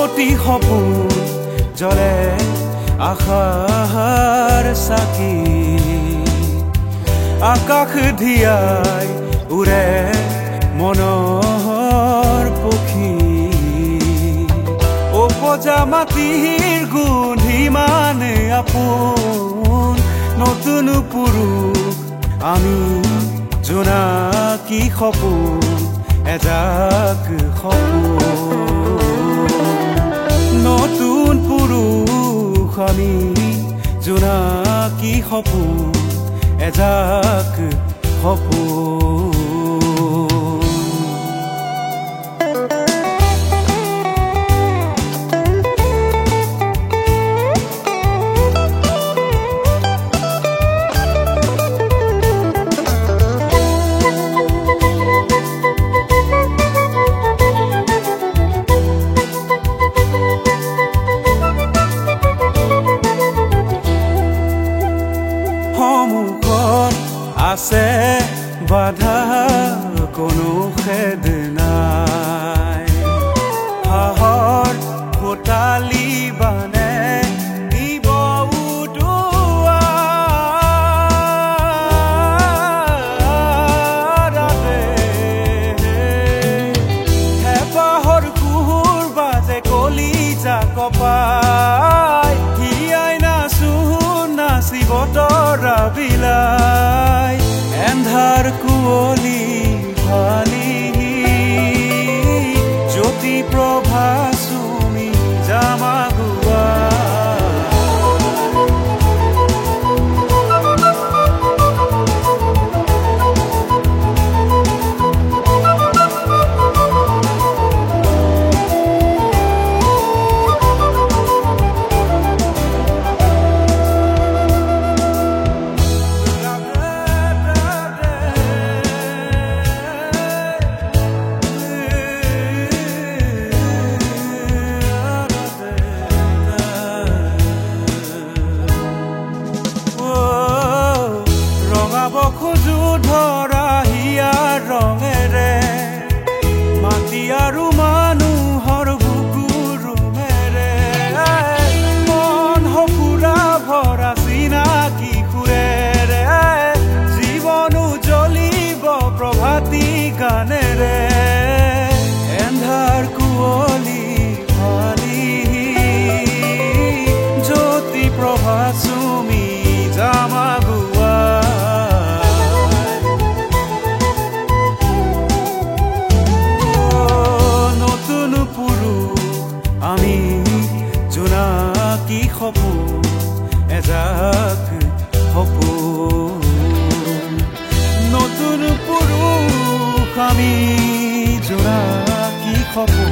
প্ৰতি সপোন জ্বলে আশাৰ চাকি আকাশ ধিয়াই উৰে মনৰ পক্ষী উপজা মাটিৰ গোন্ধি মানে আপোন নতুন পুৰুষ আমি জোনাকী সপোন এজাক সপোন নতুন পুৰুষ আমি জোনাকী সপোন এজাক সপোন আছে বাধা কোনো খেদ নাই হাহৰ ফোটালি বানে দিব উদুৱাৰাতে হেঁপাহৰ কুহুৰ বাজে কলিজা কপাই হিয়াই নাচো নাচিব তৰা বিলাই এন্ধাৰ কুঁৱলী ভালি জ্যোতি প্ৰভা চুমি জামাগুৱা খোজো ধৰা হিয়াৰ ৰঙেৰে মাটি আৰু মানুহৰ বুকুৰুমেৰে মন সফুৰা ভৰা চিনাকি সুৰেৰে জীৱনো জ্বলিব প্ৰভাতী গানেৰে এন্ধাৰ কুঁৱলী ভালি জ্যোতি প্ৰভা চুমি জামাগুৱা আমি জোনাকী সপোন এজাক সপোন নতুন পুৰুষ আমি জোনাকী সপোন